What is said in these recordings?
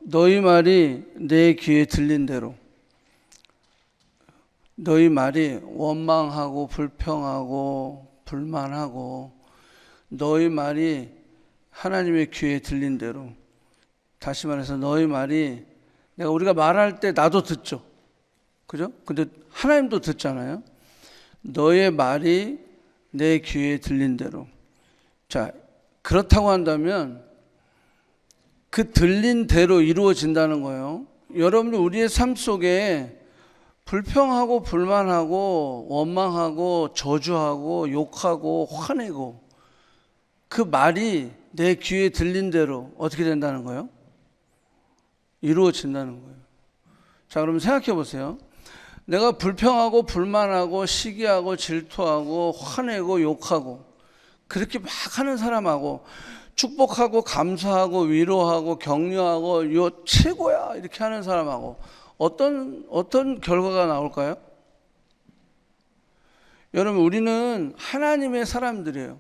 너희 말이 내 귀에 들린 대로, 너희 말이 원망하고 불평하고 불만하고 너희 말이 하나님의 귀에 들린 대로, 다시 말해서 너희 말이, 우리가 말할 때 나도 듣죠, 그죠? 근데 하나님도 듣잖아요. 너의 말이 내 귀에 들린 대로. 자, 그렇다고 한다면 그 들린 대로 이루어진다는 거예요. 여러분들 우리의 삶 속에 불평하고 불만하고 원망하고 저주하고 욕하고 화내고 그 말이 내 귀에 들린 대로 어떻게 된다는 거예요? 이루어진다는 거예요. 자, 그러면 생각해 보세요. 내가 불평하고 불만하고 시기하고 질투하고 화내고 욕하고 그렇게 막 하는 사람하고 축복하고 감사하고 위로하고 격려하고 요 최고야 이렇게 하는 사람하고 어떤 결과가 나올까요? 여러분, 우리는 하나님의 사람들이에요.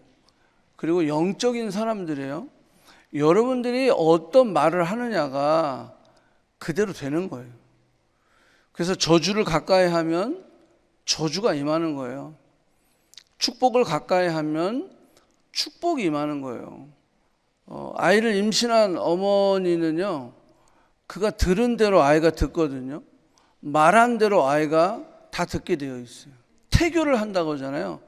그리고 영적인 사람들이에요. 여러분들이 어떤 말을 하느냐가 그대로 되는 거예요. 그래서 저주를 가까이 하면 저주가 임하는 거예요. 축복을 가까이 하면 축복이 임하는 거예요. 아이를 임신한 어머니는요, 그가 들은 대로 아이가 듣거든요. 말한 대로 아이가 다 듣게 되어 있어요. 태교를 한다고 하잖아요.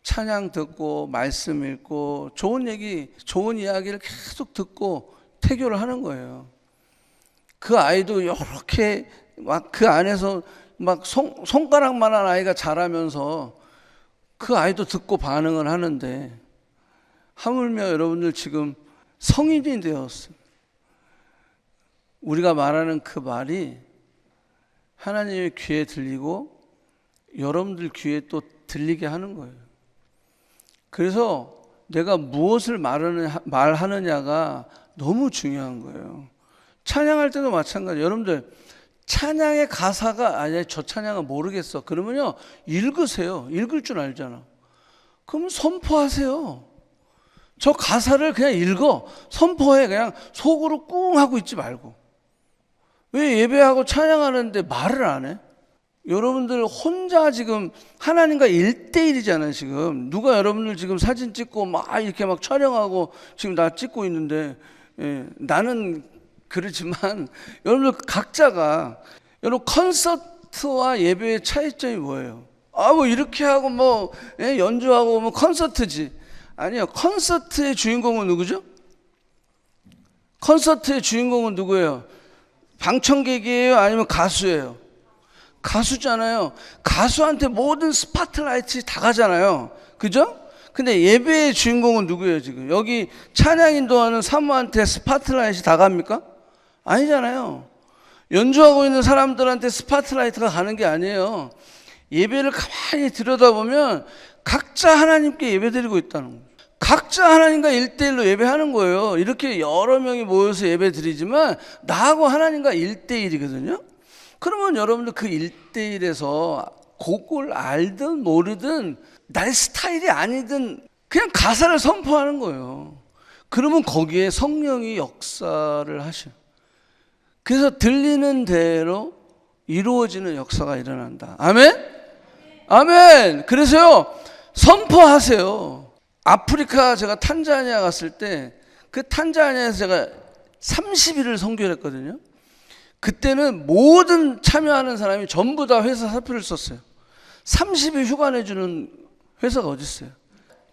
찬양 듣고 말씀 읽고 좋은 얘기, 좋은 이야기를 계속 듣고 태교를 하는 거예요. 그 아이도 이렇게 막 그 안에서 막 손가락만한 아이가 자라면서 그 아이도 듣고 반응을 하는데, 하물며 여러분들 지금 성인이 되었어요. 우리가 말하는 그 말이 하나님의 귀에 들리고 여러분들 귀에 또 들리게 하는 거예요. 그래서 내가 무엇을 말하느냐가 너무 중요한 거예요. 찬양할 때도 마찬가지예요. 여러분들 찬양의 가사가 아니 저 찬양은 모르겠어 그러면요, 읽으세요. 읽을 줄 알잖아. 그럼 선포하세요. 저 가사를 그냥 읽어, 선포해. 그냥 속으로 꿍 하고 있지 말고. 왜 예배하고 찬양하는데 말을 안 해? 여러분들 혼자 지금 하나님과 1대1이잖아요. 지금 누가 여러분들 지금 사진 찍고 막 이렇게 막 촬영하고 지금 나 찍고 있는데, 나는 그렇지만 여러분들 각자가, 여러분 콘서트와 예배의 차이점이 뭐예요? 뭐 이렇게 하고 뭐 연주하고 뭐 콘서트지. 아니요, 콘서트의 주인공은 누구죠? 콘서트의 주인공은 누구예요? 방청객이에요? 아니면 가수예요? 가수잖아요. 가수한테 모든 스팟라이트 다 가잖아요. 그죠? 근데 예배의 주인공은 누구예요? 지금 여기 찬양 인도하는 사모한테 스팟라이트가 다 갑니까? 아니잖아요. 연주하고 있는 사람들한테 스팟라이트가 가는 게 아니에요. 예배를 가만히 들여다보면 각자 하나님께 예배드리고 있다는 거예요. 각자 하나님과 1대1로 예배하는 거예요. 이렇게 여러 명이 모여서 예배드리지만 나하고 하나님과 1대1이거든요. 그러면 여러분들 그 1대1에서 곡을 알든 모르든 날 스타일이 아니든 그냥 가사를 선포하는 거예요. 그러면 거기에 성령이 역사를 하셔요. 그래서 들리는 대로 이루어지는 역사가 일어난다. 아멘? 아멘. 그래서요, 선포하세요. 아프리카 제가 탄자니아 갔을 때 그 탄자니아에서 제가 30일을 선교를 했거든요. 그때는 모든 참여하는 사람이 전부 다 회사 사표를 썼어요. 30일 휴가 내주는 회사가 어디 있어요?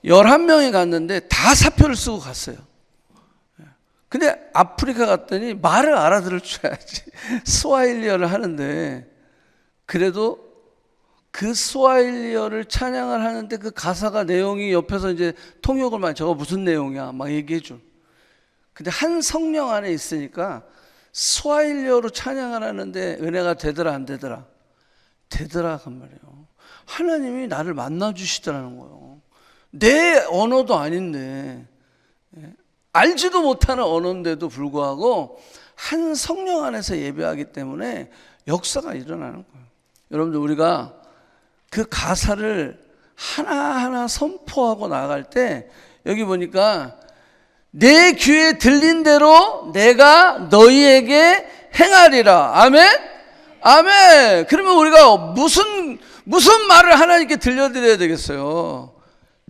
11명이 갔는데 다 사표를 쓰고 갔어요. 근데 아프리카 갔더니 말을 알아들을 줄 알아야지. 스와힐리어를 하는데, 그래도 그 스와힐리어를 찬양을 하는데 그 가사가 내용이 옆에서 이제 통역을 많이, 저거 무슨 내용이야 막 얘기해 줘. 근데 한 성령 안에 있으니까 스와힐리어로 찬양을 하는데 은혜가 되더라 안 되더라? 되더라 그 말이에요. 하나님이 나를 만나 주시더라는 거예요. 내 언어도 아닌데, 알지도 못하는 언어인데도 불구하고 한 성령 안에서 예배하기 때문에 역사가 일어나는 거예요. 여러분들 우리가 그 가사를 하나하나 선포하고 나갈 때, 여기 보니까 내 귀에 들린 대로 내가 너희에게 행하리라. 아멘? 아멘. 그러면 우리가 무슨 말을 하나님께 들려드려야 되겠어요?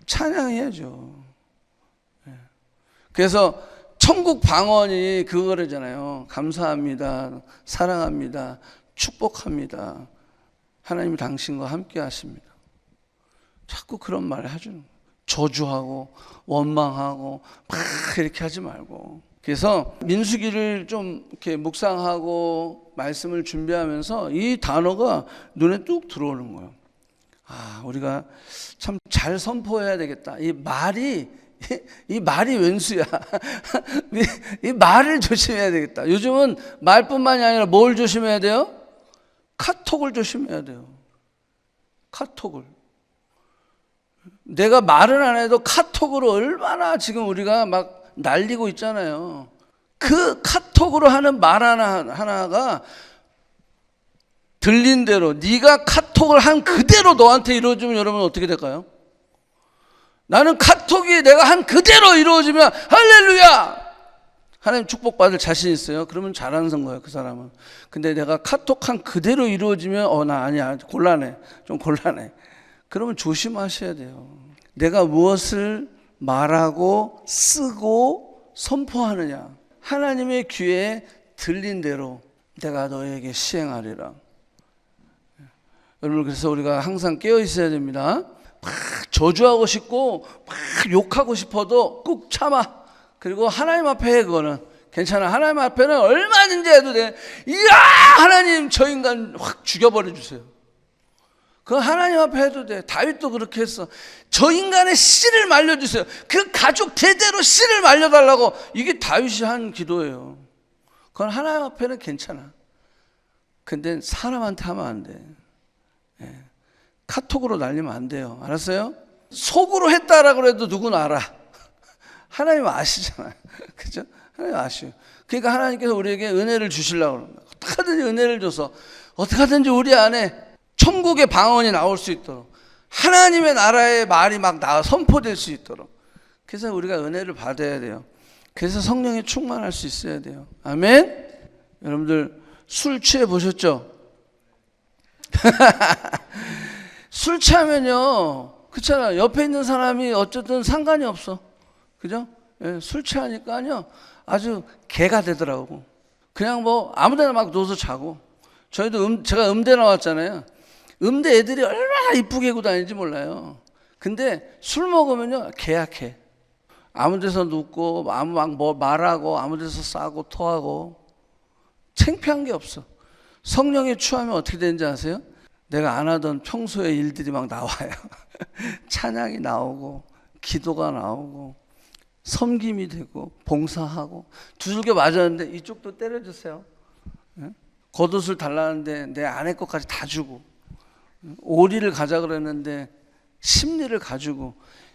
찬양해야죠. 그래서 천국 방언이 그거잖아요. 감사합니다. 사랑합니다. 축복합니다. 하나님이 당신과 함께 하십니다. 자꾸 그런 말을 해주는 거예요. 저주하고 원망하고 막 이렇게 하지 말고. 그래서 민수기를 좀 이렇게 묵상하고 말씀을 준비하면서 이 단어가 눈에 뚝 들어오는 거예요. 아, 우리가 참 잘 선포해야 되겠다. 이 말이 웬수야. 이 말을 조심해야 되겠다. 요즘은 말뿐만이 아니라 뭘 조심해야 돼요? 카톡을 조심해야 돼요. 카톡을. 내가 말은 안 해도 카톡으로 얼마나 지금 우리가 막 날리고 있잖아요. 그 카톡으로 하는 말 하나가 들린 대로 네가 카톡을 한 그대로 너한테 이루어지면 여러분 어떻게 될까요? 나는 카톡이 내가 한 그대로 이루어지면 할렐루야! 하나님 축복받을 자신 있어요? 그러면 잘하는 거예요, 그 사람은. 근데 내가 카톡 한 그대로 이루어지면 나 아니야, 곤란해. 좀 곤란해. 그러면 조심하셔야 돼요. 내가 무엇을 말하고 쓰고 선포하느냐. 하나님의 귀에 들린 대로 내가 너에게 시행하리라. 여러분, 그래서 우리가 항상 깨어 있어야 됩니다. 막 저주하고 싶고 막 욕하고 싶어도 꾹 참아. 그리고 하나님 앞에 해. 그거는 괜찮아. 하나님 앞에는 얼마든지 해도 돼. 이야, 하나님 저 인간 확 죽여버려 주세요. 그건 하나님 앞에 해도 돼. 다윗도 그렇게 했어. 저 인간의 씨를 말려주세요. 그 가족 대대로 씨를 말려달라고. 이게 다윗이 한 기도예요. 그건 하나님 앞에는 괜찮아. 근데 사람한테 하면 안 돼. 카톡으로 날리면 안 돼요. 알았어요? 속으로 했다라고 해도 누구는 알아. 하나님 아시잖아요. 그죠? 하나님 아시요. 그러니까 하나님께서 우리에게 은혜를 주시려고 합니다. 어떻게 하든지 은혜를 줘서 어떻게 하든지 우리 안에 천국의 방언이 나올 수 있도록, 하나님의 나라의 말이 막 선포될 수 있도록. 그래서 우리가 은혜를 받아야 돼요. 그래서 성령에 충만할 수 있어야 돼요. 아멘? 여러분들 술 취해 보셨죠? 술 취하면요, 그렇잖아요. 옆에 있는 사람이 어쨌든 상관이 없어. 그죠? 예, 술 취하니까요 아주 개가 되더라고. 그냥 뭐 아무데나 막 누워서 자고. 저희도 제가 음대 나왔잖아요. 음대 애들이 얼마나 이쁘게 입고 다니는지 몰라요. 근데 술 먹으면요 개야 개. 아무 데서 눕고 막 뭐 말하고 아무 데서 싸고 토하고 창피한 게 없어. 성령에 취하면 어떻게 되는지 아세요? 내가 안 하던 평소의 일들이 막 나와요. 찬양이 나오고 기도가 나오고 섬김이 되고 봉사하고. 두들겨 맞았는데 이쪽도 때려주세요. 겉옷을 달라는데 내 아내 것까지 다 주고, 오리를 가자 그랬는데 심리를 가지고.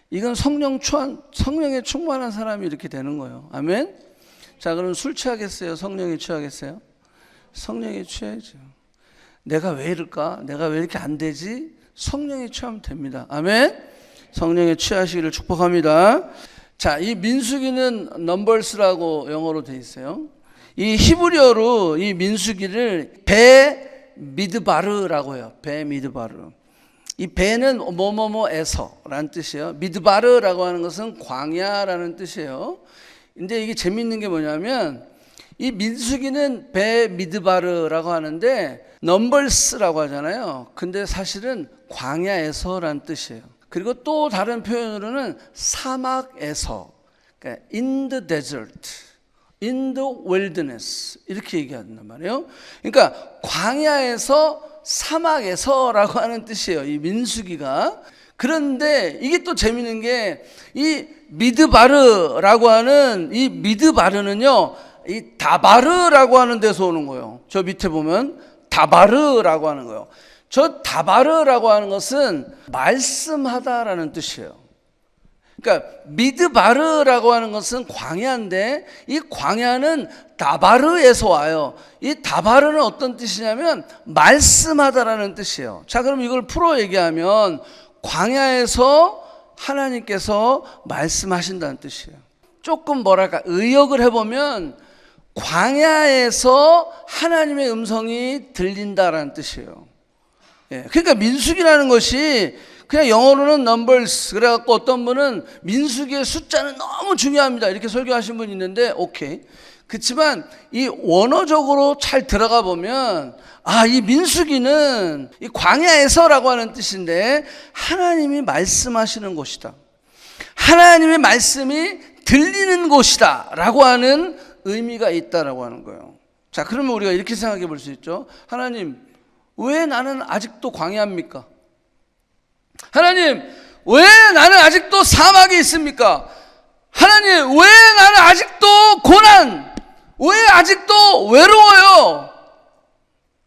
이건 성령에 충만한 사람이 이렇게 되는 거예요. 아멘? 자, 그럼 술 취하겠어요? 성령에 취하겠어요? 성령에 취해야죠. 내가 왜 이럴까? 내가 왜 이렇게 안 되지? 성령에 취하면 됩니다. 아멘? 성령에 취하시기를 축복합니다. 자, 이 민수기는 넘버스라고 영어로 돼 있어요. 이 히브리어로 이 민수기를 배 미드바르라고 해요. 배 미드바르. 이 배는 뭐뭐뭐에서라는 뜻이에요. 미드바르라고 하는 것은 광야라는 뜻이에요. 근데 이게 재밌는 게 뭐냐면 이 민수기는 배 미드바르라고 하는데 넘버스라고 하잖아요. 근데 사실은 광야에서라는 뜻이에요. 그리고 또 다른 표현으로는 사막에서, 그러니까 in the desert, in the wilderness 이렇게 얘기한단 말이에요. 그러니까 광야에서, 사막에서라고 하는 뜻이에요, 이 민수기가. 그런데 이게 또 재밌는 게 이 미드바르라고 하는 이 미드바르는요, 이 다바르라고 하는 데서 오는 거예요. 저 밑에 보면 다바르라고 하는 거예요. 저 다바르라고 하는 것은 말씀하다라는 뜻이에요. 그러니까 미드바르라고 하는 것은 광야인데 이 광야는 다바르에서 와요. 이 다바르는 어떤 뜻이냐면 말씀하다라는 뜻이에요. 자, 그럼 이걸 풀어 얘기하면 광야에서 하나님께서 말씀하신다는 뜻이에요. 조금 뭐랄까 의역을 해보면 광야에서 하나님의 음성이 들린다라는 뜻이에요. 예, 그러니까 민수기라는 것이 그냥 영어로는 numbers, 그래갖고 어떤 분은 민수기의 숫자는 너무 중요합니다 이렇게 설교하신 분이 있는데 오케이. 그렇지만 이 원어적으로 잘 들어가 보면 이 민수기는 이 광야에서라고 하는 뜻인데 하나님이 말씀하시는 곳이다, 하나님의 말씀이 들리는 곳이다 라고 하는 의미가 있다라고 하는 거예요. 자, 그러면 우리가 이렇게 생각해 볼 수 있죠. 하나님, 왜 나는 아직도 광야입니까? 하나님, 왜 나는 아직도 사막에 있습니까? 하나님, 왜 나는 아직도 고난, 왜 아직도 외로워요?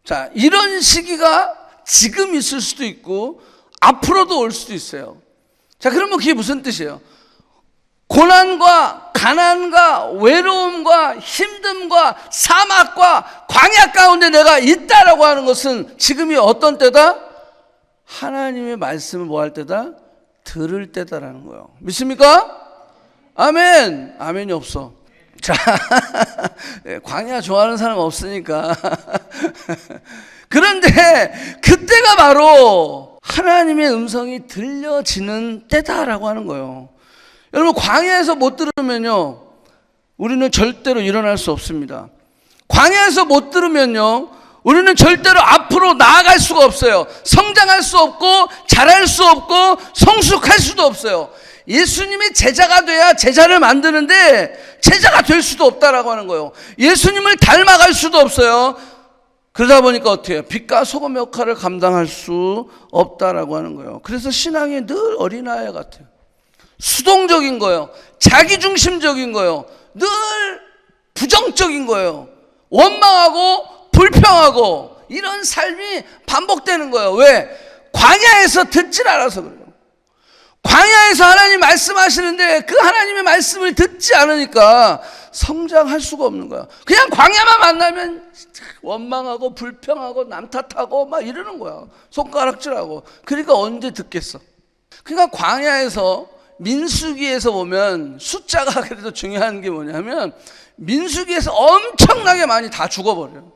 자, 이런 시기가 지금 있을 수도 있고 앞으로도 올 수도 있어요. 자, 그러면 그게 무슨 뜻이에요? 고난과 가난과 외로움과 힘듦과 사막과 광야 가운데 내가 있다라고 하는 것은 지금이 어떤 때다? 하나님의 말씀을 뭐 할 때다? 들을 때다라는 거예요. 믿습니까? 아멘. 아멘이 없어. 자, 광야 좋아하는 사람 없으니까. 그런데 그때가 바로 하나님의 음성이 들려지는 때다라고 하는 거예요. 여러분, 광야에서 못 들으면요 우리는 절대로 일어날 수 없습니다. 광야에서 못 들으면요 우리는 절대로 앞으로 나아갈 수가 없어요. 성장할 수 없고 자랄 수 없고 성숙할 수도 없어요. 예수님이 제자가 돼야 제자를 만드는데 제자가 될 수도 없다라고 하는 거예요. 예수님을 닮아갈 수도 없어요. 그러다 보니까 어떻게 해요? 빛과 소금 역할을 감당할 수 없다라고 하는 거예요. 그래서 신앙이 늘 어린아이 같아요. 수동적인 거예요. 자기중심적인 거예요. 늘 부정적인 거예요. 원망하고 불평하고 이런 삶이 반복되는 거예요. 왜? 광야에서 듣질 않아서 그래요. 광야에서 하나님 말씀하시는데 그 하나님의 말씀을 듣지 않으니까 성장할 수가 없는 거야. 그냥 광야만 만나면 원망하고 불평하고 남 탓하고 막 이러는 거야. 손가락질하고. 그러니까 언제 듣겠어? 그러니까 광야에서 민수기에서 보면 숫자가 그래도 중요한 게 뭐냐면 민수기에서 엄청나게 많이 다 죽어버려요.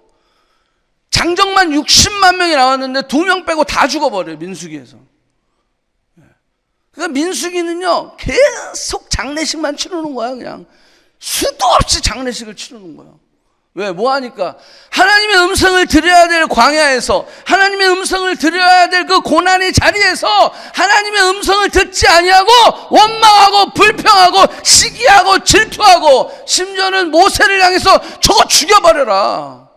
장정만 60만 명이 나왔는데 2명 빼고 다 죽어버려요. 민수기에서. 그러니까 민수기는요 계속 장례식만 치르는 거야. 그냥 수도 없이 장례식을 치르는 거야. 왜? 뭐 하니까? 하나님의 음성을 들어야 될 광야에서, 하나님의 음성을 들어야 될 그 고난의 자리에서 하나님의 음성을 듣지 아니하고 원망하고 불평하고 시기하고 질투하고 심지어는 모세를 향해서 저거 죽여버려라,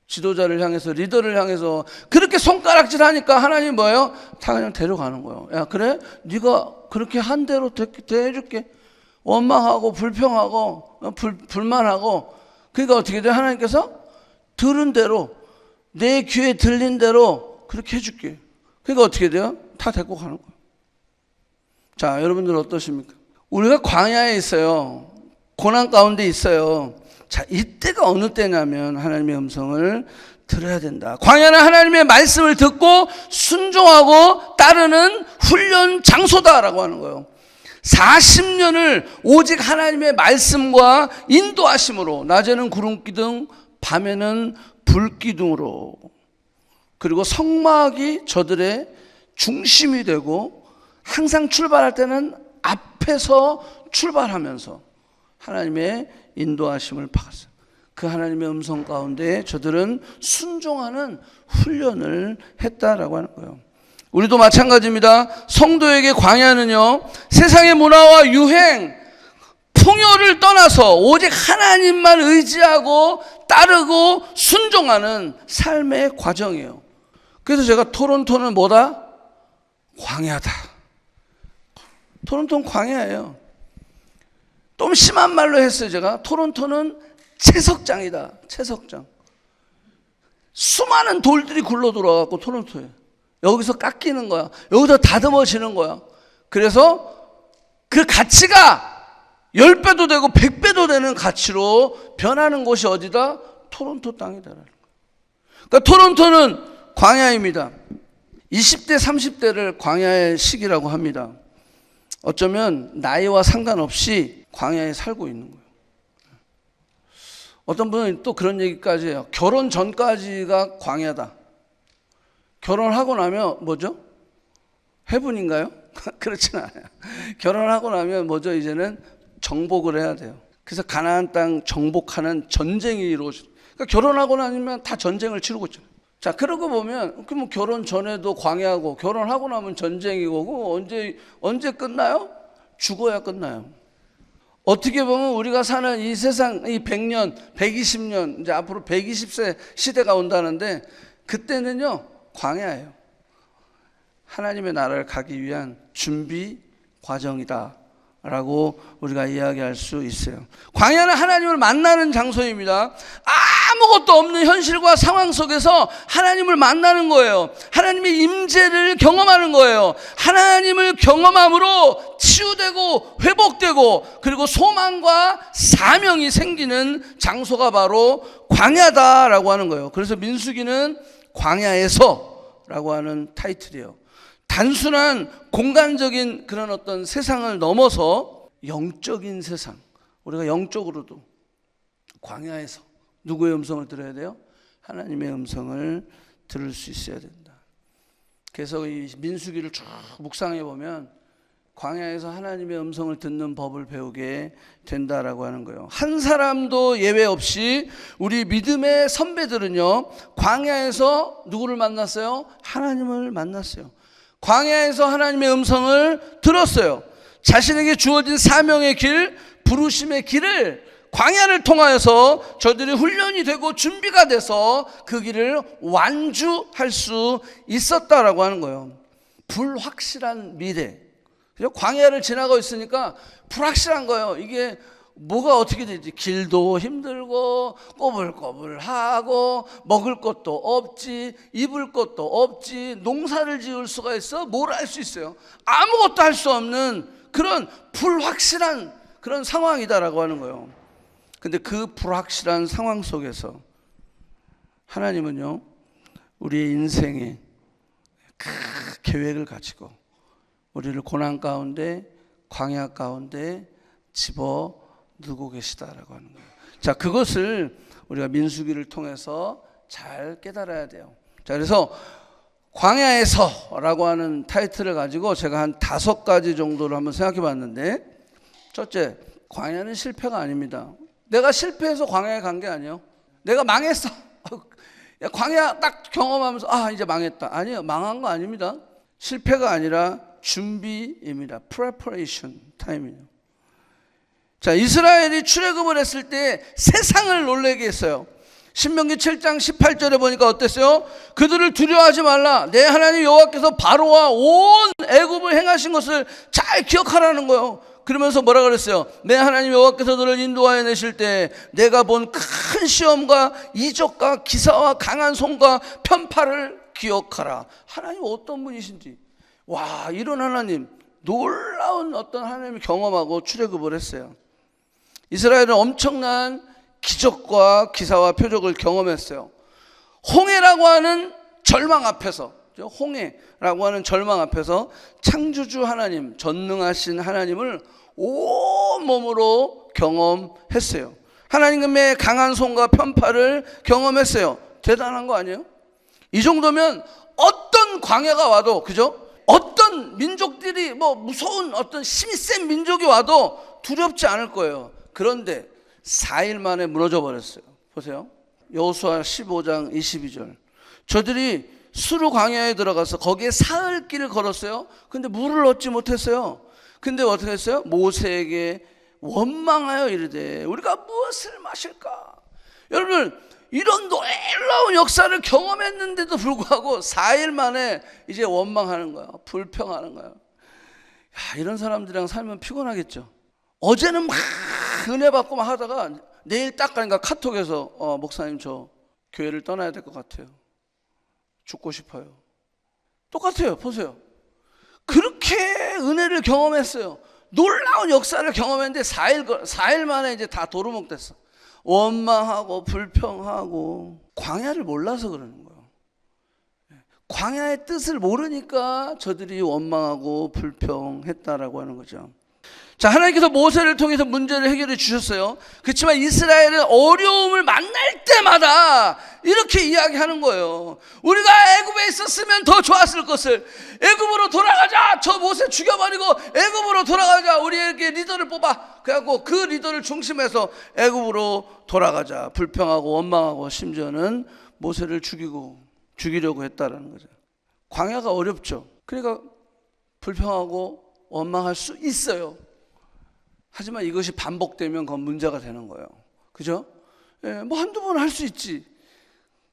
지도자를 향해서, 리더를 향해서 그렇게 손가락질 하니까 하나님 뭐예요? 다 그냥 데려가는 거예요. 야, 그래? 네가 그렇게 한 대로 대해줄게. 원망하고 불평하고 불만하고. 그러니까 어떻게 돼요? 하나님께서 들은 대로, 내 귀에 들린 대로 그렇게 해줄게. 그러니까 어떻게 돼요? 다 데리고 가는 거예요. 자, 여러분들 어떠십니까? 우리가 광야에 있어요. 고난 가운데 있어요. 자, 이때가 어느 때냐면 하나님의 음성을 들어야 된다. 광야는 하나님의 말씀을 듣고 순종하고 따르는 훈련 장소다라고 하는 거예요. 40년을 오직 하나님의 말씀과 인도하심으로, 낮에는 구름기둥, 밤에는 불기둥으로, 그리고 성막이 저들의 중심이 되고 항상 출발할 때는 앞에서 출발하면서 하나님의 인도하심을 받았어요. 그 하나님의 음성 가운데 저들은 순종하는 훈련을 했다라고 하는 거예요. 우리도 마찬가지입니다. 성도에게 광야는요, 세상의 문화와 유행, 풍요를 떠나서 오직 하나님만 의지하고 따르고 순종하는 삶의 과정이에요. 그래서 제가 토론토는 뭐다? 광야다. 토론토는 광야예요. 좀 심한 말로 했어요. 제가 토론토는 채석장이다. 채석장. 수많은 돌들이 굴러 들어와갖고 토론토에 여기서 깎이는 거야. 여기서 다듬어지는 거야. 그래서 그 가치가 10배도 되고 100배도 되는 가치로 변하는 곳이 어디다? 토론토 땅이다. 그러니까 토론토는 광야입니다. 20대 30대를 광야의 시기라고 합니다. 어쩌면 나이와 상관없이 광야에 살고 있는 거예요. 어떤 분은 또 그런 얘기까지 해요. 결혼 전까지가 광야다. 결혼하고 나면 뭐죠? 해분인가요? 그렇진 않아요. 결혼하고 나면 뭐죠? 이제는 정복을 해야 돼요. 그래서 가나안 땅 정복하는 전쟁이 이루어져요. 그러니까 결혼하고 나면 다 전쟁을 치르고 있잖아요. 자, 그러고 보면 그럼 결혼 전에도 광야고 결혼하고 나면 전쟁이고 언제 끝나요? 죽어야 끝나요. 어떻게 보면 우리가 사는 이 세상, 이 100년, 120년, 이제 앞으로 120세 시대가 온다는데 그때는요, 광야예요. 하나님의 나라를 가기 위한 준비 과정이다 라고 우리가 이야기할 수 있어요. 광야는 하나님을 만나는 장소입니다. 아무것도 없는 현실과 상황 속에서 하나님을 만나는 거예요. 하나님의 임재를 경험하는 거예요. 하나님을 경험함으로 치유되고 회복되고 그리고 소망과 사명이 생기는 장소가 바로 광야다라고 하는 거예요. 그래서 민수기는 광야에서라고 하는 타이틀이에요. 단순한 공간적인 그런 어떤 세상을 넘어서 영적인 세상, 우리가 영적으로도 광야에서 누구의 음성을 들어야 돼요? 하나님의 음성을 들을 수 있어야 된다. 그래서 이 민수기를 쭉 묵상해 보면 광야에서 하나님의 음성을 듣는 법을 배우게 된다라고 하는 거예요. 한 사람도 예외 없이 우리 믿음의 선배들은요, 광야에서 누구를 만났어요? 하나님을 만났어요. 광야에서 하나님의 음성을 들었어요. 자신에게 주어진 사명의 길, 부르심의 길을 광야를 통하여서 저들이 훈련이 되고 준비가 돼서 그 길을 완주할 수 있었다라고 하는 거예요. 불확실한 미래. 광야를 지나고 있으니까 불확실한 거예요. 이게 뭐가 어떻게 되지? 길도 힘들고 꼬불꼬불하고 먹을 것도 없지, 입을 것도 없지, 농사를 지을 수가 있어? 뭘 할 수 있어요? 아무것도 할 수 없는 그런 불확실한 그런 상황이다라고 하는 거예요. 근데 그 불확실한 상황 속에서 하나님은요, 우리의 인생에 큰 계획을 가지고 우리를 고난 가운데, 광야 가운데 집어 두고 계시다라고 하는 거예요. 자, 그것을 우리가 민수기를 통해서 잘 깨달아야 돼요. 자, 그래서 광야에서라고 하는 타이틀을 가지고 제가 한 5가지 정도를 한번 생각해 봤는데, 첫째, 광야는 실패가 아닙니다. 내가 실패해서 광야에 간 게 아니에요. 내가 망했어. 광야 딱 경험하면서 이제 망했다. 아니에요. 망한 거 아닙니다. 실패가 아니라 준비입니다. preparation time이에요. 자, 이스라엘이 출애굽을 했을 때 세상을 놀라게 했어요. 신명기 7장 18절에 보니까 어땠어요? 그들을 두려워하지 말라. 내 하나님 여호와께서 바로와 온 애굽을 행하신 것을 잘 기억하라는 거예요. 그러면서 뭐라 그랬어요? 내 하나님 여호와께서 너를 인도하여 내실 때 내가 본 큰 시험과 이적과 기사와 강한 손과 편파를 기억하라. 하나님 어떤 분이신지. 와, 이런 하나님, 놀라운 어떤 하나님을 경험하고 출애굽을 했어요. 이스라엘은 엄청난 기적과 기사와 표적을 경험했어요. 홍해라고 하는 절망 앞에서, 홍해라고 하는 절망 앞에서 창조주 하나님, 전능하신 하나님을 온몸으로 경험했어요. 하나님의 강한 손과 편파를 경험했어요. 대단한 거 아니에요? 이 정도면 어떤 광야가 와도, 그죠? 어떤 민족들이 무서운 어떤 힘이 센 민족이 와도 두렵지 않을 거예요. 그런데 4일 만에 무너져 버렸어요. 보세요. 여호수아 15장 22절. 저들이 수르 광야에 들어가서 거기에 사흘 길을 걸었어요. 근데 물을 얻지 못했어요. 근데 어떻게 했어요? 모세에게 원망하여 이르되 우리가 무엇을 마실까? 여러분, 이런 놀라운 역사를 경험했는데도 불구하고 4일 만에 이제 원망하는 거야. 불평하는 거야. 이런 사람들이랑 살면 피곤하겠죠. 어제는 막 은혜 받고 막 하다가 내일 딱 가니까 카톡에서 목사님 저 교회를 떠나야 될 것 같아요. 죽고 싶어요. 똑같아요. 보세요. 그렇게 은혜를 경험했어요. 놀라운 역사를 경험했는데 4일 만에 이제 다 도루묵됐어. 원망하고 불평하고. 광야를 몰라서 그러는 거예요. 광야의 뜻을 모르니까 저들이 원망하고 불평했다라고 하는 거죠. 자, 하나님께서 모세를 통해서 문제를 해결해 주셨어요. 그렇지만 이스라엘은 어려움을 만날 때마다 이렇게 이야기하는 거예요. 우리가 애굽에 있었으면 더 좋았을 것을. 애굽으로 돌아가자. 저 모세 죽여버리고 애굽으로 돌아가자. 우리에게 리더를 뽑아. 그래갖고 그 리더를 중심해서 애굽으로 돌아가자. 불평하고 원망하고 심지어는 모세를 죽이려고 했다라는 거죠. 광야가 어렵죠. 그러니까 불평하고 원망할 수 있어요. 하지만 이것이 반복되면 그건 문제가 되는 거예요. 그죠? 뭐 한두 번 할 수 있지.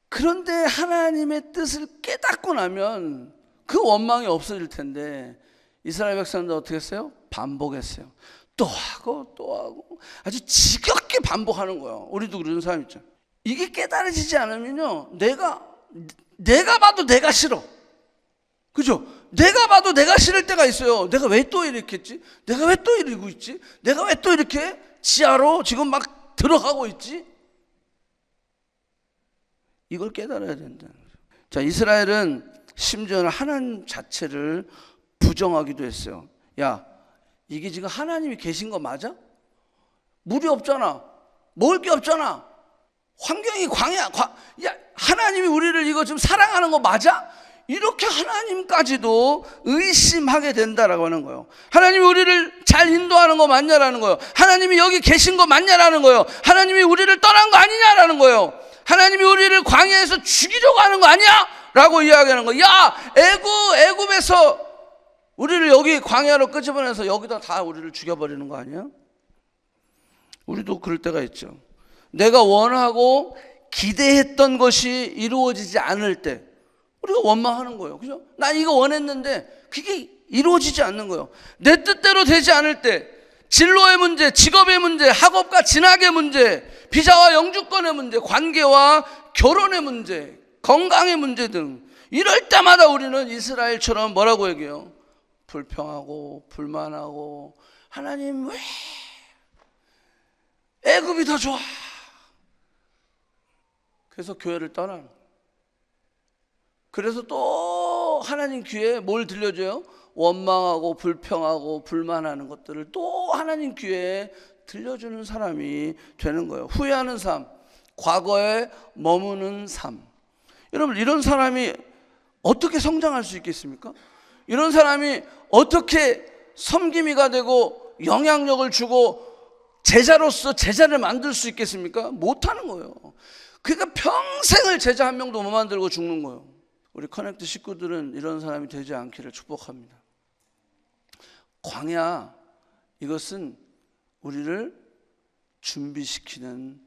그런데 하나님의 뜻을 깨닫고 나면 그 원망이 없어질 텐데 이스라엘 백성들 어떻게 했어요? 반복했어요. 또 하고 또 하고 아주 지겹게 반복하는 거예요. 우리도 그런 사람 있죠. 이게 깨달아지지 않으면요, 내가 봐도 내가 싫어. 그죠? 내가 봐도 내가 싫을 때가 있어요. 내가 왜 또 이렇게 했지? 내가 왜 또 이러고 있지? 내가 왜 또 이렇게 지하로 지금 막 들어가고 있지? 이걸 깨달아야 된다는 거죠. 자, 이스라엘은 심지어는 하나님 자체를 부정하기도 했어요. 야, 이게 지금 하나님이 계신 거 맞아? 물이 없잖아. 먹을 게 없잖아. 환경이 광야. 야, 하나님이 우리를 이거 좀 사랑하는 거 맞아? 이렇게 하나님까지도 의심하게 된다라고 하는 거예요. 하나님이 우리를 잘 인도하는 거 맞냐라는 거예요. 하나님이 여기 계신 거 맞냐라는 거예요. 하나님이 우리를 떠난 거 아니냐라는 거예요. 하나님이 우리를 광야에서 죽이려고 하는 거 아니야? 라고 이야기하는 거예요. 야, 애굽에서 우리를 여기 광야로 끄집어내서 여기다 다 우리를 죽여버리는 거 아니야? 우리도 그럴 때가 있죠. 내가 원하고 기대했던 것이 이루어지지 않을 때 우리가 원망하는 거예요. 그죠? 난 이거 원했는데 그게 이루어지지 않는 거예요. 내 뜻대로 되지 않을 때, 진로의 문제, 직업의 문제, 학업과 진학의 문제, 비자와 영주권의 문제, 관계와 결혼의 문제, 건강의 문제 등 이럴 때마다 우리는 이스라엘처럼 뭐라고 얘기해요? 불평하고 불만하고 하나님 왜 애굽이 더 좋아? 그래서 교회를 떠나는 거예요. 그래서 또 하나님 귀에 뭘 들려줘요? 원망하고 불평하고 불만하는 것들을 또 하나님 귀에 들려주는 사람이 되는 거예요. 후회하는 삶, 과거에 머무는 삶. 여러분, 이런 사람이 어떻게 성장할 수 있겠습니까? 이런 사람이 어떻게 섬김이가 되고 영향력을 주고 제자로서 제자를 만들 수 있겠습니까? 못하는 거예요. 그러니까 평생을 제자 한 명도 못 만들고 죽는 거예요. 우리 커넥트 식구들은 이런 사람이 되지 않기를 축복합니다. 광야, 이것은 우리를 준비시키는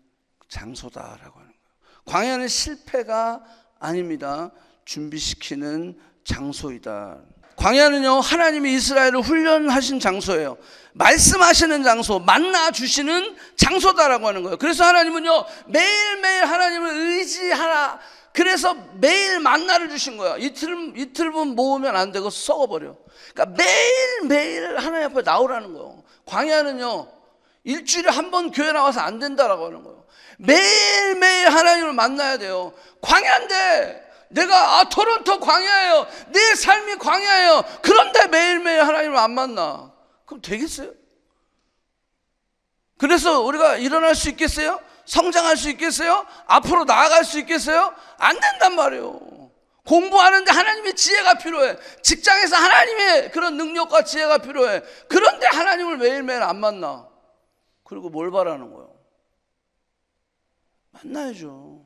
장소다라고 하는 거예요. 광야는 실패가 아닙니다. 준비시키는 장소이다. 광야는요, 하나님이 이스라엘을 훈련하신 장소예요. 말씀하시는 장소, 만나 주시는 장소다라고 하는 거예요. 그래서 하나님은요, 매일매일 하나님을 의지하라. 그래서 매일 만나를 주신 거야. 이틀분 모으면 안 되고 썩어버려. 그러니까 매일매일 하나님 앞에 나오라는 거예요. 광야는요, 일주일에 한 번 교회 나와서 안 된다라고 하는 거예요. 매일매일 하나님을 만나야 돼요. 광야인데 내가 토론토 광야예요. 내 삶이 광야예요. 그런데 매일매일 하나님을 안 만나. 그럼 되겠어요? 그래서 우리가 일어날 수 있겠어요? 성장할 수 있겠어요? 앞으로 나아갈 수 있겠어요? 안 된단 말이에요. 공부하는데 하나님의 지혜가 필요해. 직장에서 하나님의 그런 능력과 지혜가 필요해. 그런데 하나님을 매일매일 안 만나. 그리고 뭘 바라는 거예요? 만나야죠.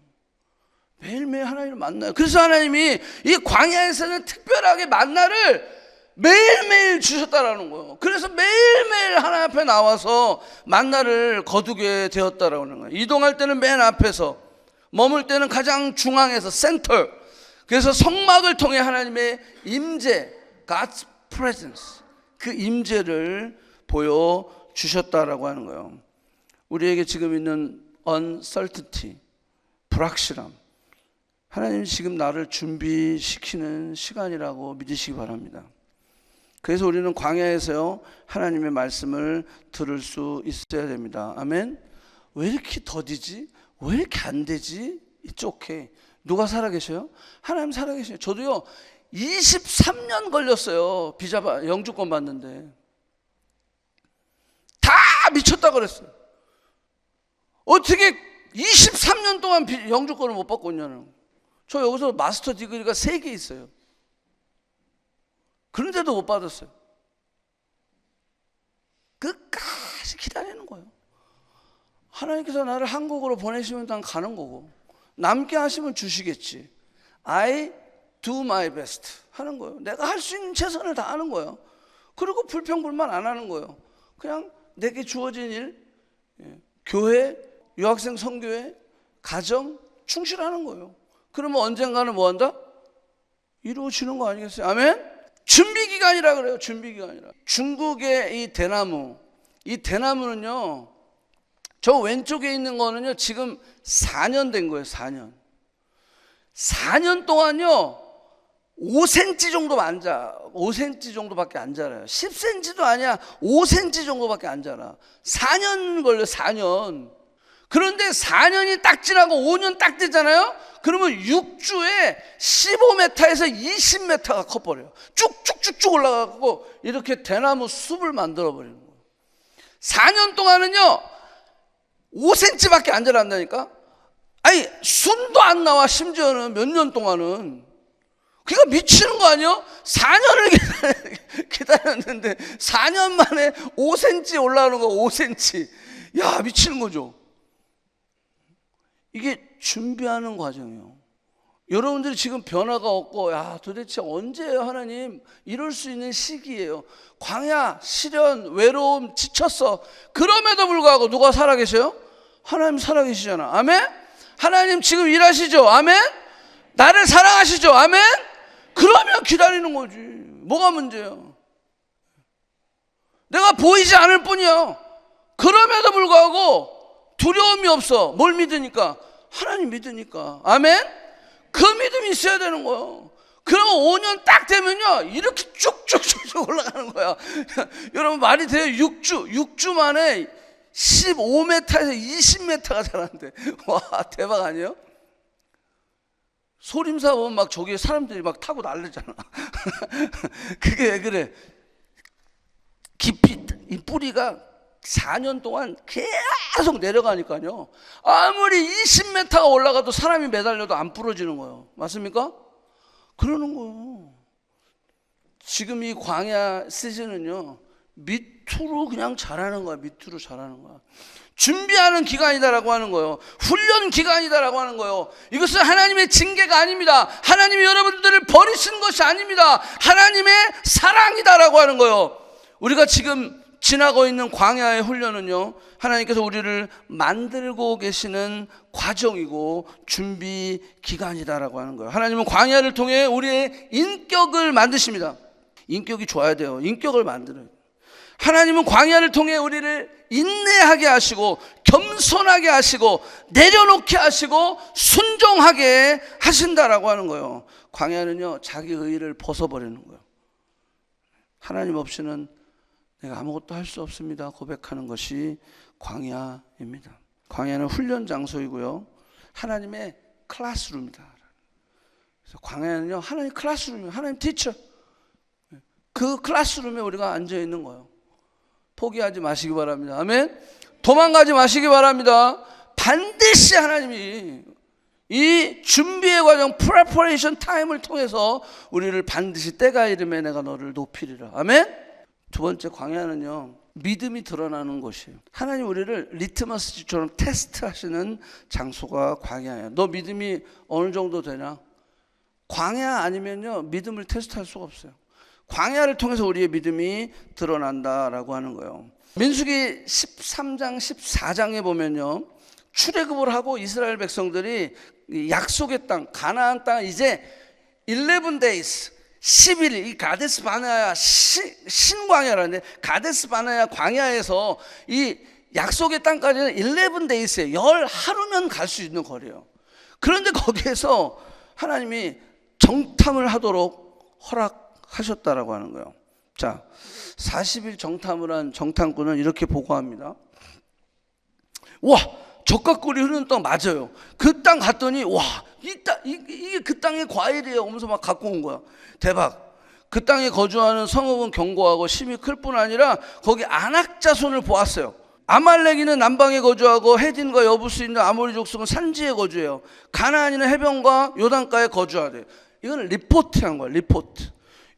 매일매일 하나님을 만나요. 그래서 하나님이 이 광야에서는 특별하게 만나를 매일매일 주셨다라는 거예요. 그래서 매일매일 하나님 앞에 나와서 만나를 거두게 되었다라고 하는 거예요. 이동할 때는 맨 앞에서, 머물 때는 가장 중앙에서, 센터. 그래서 성막을 통해 하나님의 임재, God's presence, 그 임재를 보여주셨다라고 하는 거예요. 우리에게 지금 있는 uncertainty, 불확실함, 하나님이 지금 나를 준비시키는 시간이라고 믿으시기 바랍니다. 그래서 우리는 광야에서요, 하나님의 말씀을 들을 수 있어야 됩니다. 아멘. 왜 이렇게 더디지? 왜 이렇게 안 되지? It's okay. 누가 살아계셔요? 하나님 살아계셔요. 저도요 23년 걸렸어요. 비자 영주권 받는데. 미쳤다 그랬어요. 어떻게 23년 동안 영주권을 못 받고 있냐는. 저 여기서 마스터 디그리가 3개 있어요. 그런데도 못 받았어요. 끝까지 기다리는 거예요. 하나님께서 나를 한국으로 보내시면 난 가는 거고, 남게 하시면 주시겠지. I do my best 하는 거예요. 내가 할 수 있는 최선을 다하는 거예요. 그리고 불평불만 안 하는 거예요. 그냥 내게 주어진 일, 교회, 유학생 선교회, 가정 충실하는 거예요. 그러면 언젠가는 뭐 한다? 이루어지는 거 아니겠어요? 아멘? 준비기간이라 그래요. 준비기간이라. 중국의 이 대나무, 이 대나무는요, 저 왼쪽에 있는 거는요, 지금 4년 된 거예요. 4년 동안요 5cm 정도 안 자. 5cm 정도밖에 안 자라요. 10cm도 아니야. 5cm 정도밖에 안 자라. 4년 걸려. 4년. 그런데 4년이 딱 지나고 5년 딱 되잖아요. 그러면 6주에 15m에서 20m가 커버려요. 쭉쭉쭉쭉 올라가고 이렇게 대나무 숲을 만들어 버리는 거예요. 4년 동안은요 5cm밖에 안 자란다니까. 아니 순도 안 나와. 심지어는 몇 년 동안은. 그러니까 미치는 거 아니에요? 4년을 기다렸는데 4년 만에 5cm 올라오는 거. 5cm. 야, 미치는 거죠. 이게 준비하는 과정이에요. 여러분들이 지금 변화가 없고, 야, 도대체 언제예요 하나님? 이럴 수 있는 시기예요. 광야, 시련, 외로움, 지쳤어. 그럼에도 불구하고 누가 살아계셔요? 하나님 살아계시잖아. 아멘? 하나님 지금 일하시죠? 아멘? 나를 사랑하시죠? 아멘? 그러면 기다리는 거지. 뭐가 문제야? 내가 보이지 않을 뿐이야. 그럼에도 불구하고 두려움이 없어. 뭘 믿으니까? 하나님 믿으니까. 아멘? 그 믿음이 있어야 되는 거예요. 그러면 5년 딱 되면요 이렇게 쭉쭉쭉 올라가는 거야. 여러분 말이 돼요? 6주 만에 15m에서 20m가 자라는데, 와, 대박 아니에요? 소림사 보면 막 저기에 사람들이 막 타고 날르잖아. 그게 왜 그래? 깊이 이 뿌리가 4년 동안 계속 내려가니까요, 아무리 20m가 올라가도 사람이 매달려도 안 부러지는 거예요. 맞습니까? 그러는 거예요. 지금 이 광야 시즌은요 밑으로 그냥 자라는 거야. 밑으로 자라는 거야. 준비하는 기간이다라고 하는 거예요. 훈련 기간이다라고 하는 거예요. 이것은 하나님의 징계가 아닙니다. 하나님이 여러분들을 버리신 것이 아닙니다. 하나님의 사랑이다라고 하는 거예요. 우리가 지금 지나고 있는 광야의 훈련은요, 하나님께서 우리를 만들고 계시는 과정이고 준비 기간이다라고 하는 거예요. 하나님은 광야를 통해 우리의 인격을 만드십니다. 인격이 좋아야 돼요. 인격을 만들어요. 하나님은 광야를 통해 우리를 인내하게 하시고 겸손하게 하시고 내려놓게 하시고 순종하게 하신다라고 하는 거예요. 광야는요 자기 의의를 벗어버리는 거예요. 하나님 없이는 내가 아무것도 할 수 없습니다 고백하는 것이 광야입니다. 광야는 훈련 장소이고요, 하나님의 클래스룸이다. 그래서 광야는요 하나님 클래스룸이에요. 하나님 티처. 그 클래스룸에 우리가 앉아 있는 거예요. 포기하지 마시기 바랍니다. 아멘. 도망가지 마시기 바랍니다. 반드시 하나님이 이 준비의 과정, 프레퍼레이션 타임을 통해서 우리를 반드시 때가 이름에 내가 너를 높이리라. 아멘. 두 번째 광야는요 믿음이 드러나는 곳이에요. 하나님 우리를 리트머스지처럼 테스트하시는 장소가 광야예요. 너 믿음이 어느 정도 되냐? 광야 아니면요 믿음을 테스트할 수가 없어요. 광야를 통해서 우리의 믿음이 드러난다라고 하는 거예요. 민수기 13장 14장에 보면요 출애굽을 하고 이스라엘 백성들이 약속의 땅 가나안 땅 이제 11 days 11일 이 가데스 바네아 신광야라는데, 가데스 바네아 광야에서 이 약속의 땅까지는 11 days예요. 10하루면 갈 수 있는 거리예요. 그런데 거기에서 하나님이 정탐을 하도록 허락하셨다라고 하는 거예요. 자, 40일 정탐을 한 정탐꾼은 이렇게 보고합니다. 와, 적과 꿀이 흐르는 땅 맞아요. 그 땅 갔더니 와, 이게 그 땅의 과일이에요. 오면서 막 갖고 온 거야. 대박. 그 땅에 거주하는 성읍은 견고하고 심이 클 뿐 아니라 거기 안악 자손을 보았어요. 아말렉인은 남방에 거주하고 헤딘과 여부수 있는 아모리 족속은 산지에 거주해요. 가나안인은 해변과 요단가에 거주하대요. 이거는 리포트한 거예요. 리포트.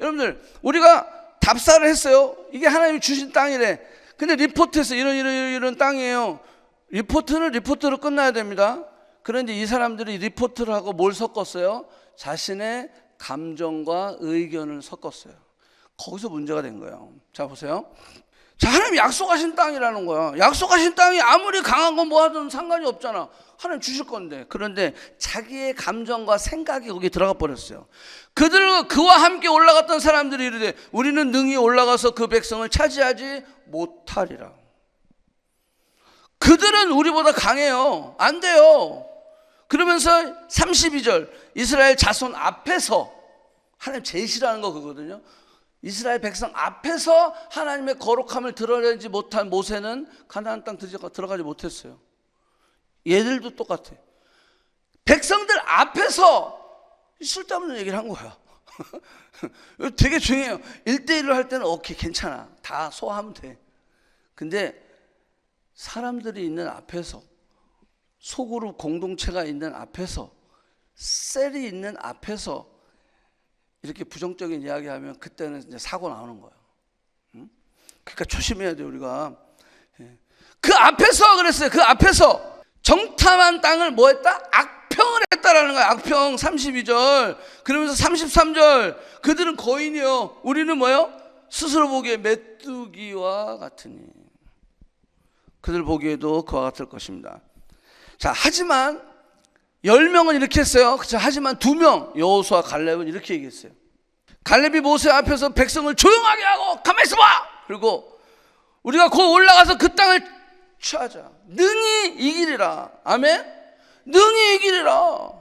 여러분들, 우리가 답사를 했어요. 이게 하나님이 주신 땅이래. 근데 리포트에서 이런 땅이에요. 리포트는 리포트로 끝나야 됩니다. 그런데 이 사람들이 리포트를 하고 뭘 섞었어요? 자신의 감정과 의견을 섞었어요. 거기서 문제가 된 거예요. 자, 보세요. 자, 하나님 약속하신 땅이라는 거야. 약속하신 땅이 아무리 강한 건 뭐하든 상관이 없잖아. 하나님 주실 건데. 그런데 자기의 감정과 생각이 거기에 들어가 버렸어요. 그와 함께 올라갔던 사람들이 이르되 우리는 능히 올라가서 그 백성을 차지하지 못하리라. 그들은 우리보다 강해요. 안 돼요. 그러면서 32절 이스라엘 자손 앞에서, 하나님 제일 싫어하는 거 그거거든요. 이스라엘 백성 앞에서 하나님의 거룩함을 드러내지 못한 모세는 가나안 땅 들어가지 못했어요. 얘들도 똑같아. 백성들 앞에서 쓸데없는 얘기를 한 거야. 되게 중요해요. 1대1로 할 때는 오케이, 괜찮아, 다 소화하면 돼. 근데 사람들이 있는 앞에서, 소그룹 공동체가 있는 앞에서, 셀이 있는 앞에서 이렇게 부정적인 이야기하면 그때는 이제 사고 나오는 거예요. 그러니까 조심해야 돼요, 우리가. 그 앞에서 그랬어요. 그 앞에서 정탐한 땅을 뭐 했다? 악평을 했다라는 거예요. 악평. 32절. 그러면서 33절 그들은 거인이요 우리는 뭐요? 스스로 보기에 메뚜기와 같으니. 그들 보기에도 그와 같을 것입니다. 자, 하지만 10명은 이렇게 했어요. 그렇죠? 하지만 2명, 여호수아 갈렙은 이렇게 얘기했어요. 갈렙이 모세 앞에서 백성을 조용하게 하고 가만히 있어봐. 그리고 우리가 곧 올라가서 그 땅을 취하자. 능히 이기리라. 아멘. 능히 이기리라.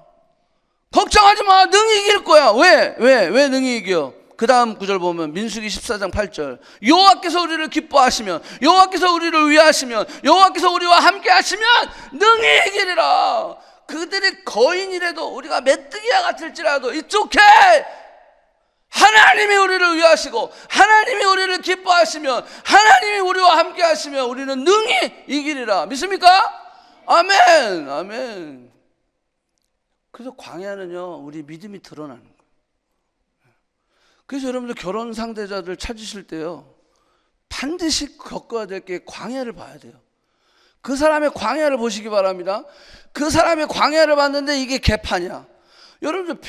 걱정하지 마. 능히 이길 거야. 왜 능히 이겨? 그 다음 구절 보면 민수기 14장 8절 여호와께서 우리를 기뻐하시면, 여호와께서 우리를 위하시면, 여호와께서 우리와 함께 하시면 능히 이기리라. 그들이 거인이라도, 우리가 메뚜기와 같을지라도 It's okay. 하나님이 우리를 위하시고 하나님이 우리를 기뻐하시면, 하나님이 우리와 함께 하시면 우리는 능히 이기리라. 믿습니까? 아멘. 아멘. 그래서 광야는요 우리 믿음이 드러나는 거예요. 그래서 여러분들 결혼 상대자들 찾으실 때요 반드시 겪어야 될 게 광야를 봐야 돼요. 그 사람의 광야를 보시기 바랍니다. 그 사람의 광야를 봤는데 이게 개판이야. 여러분들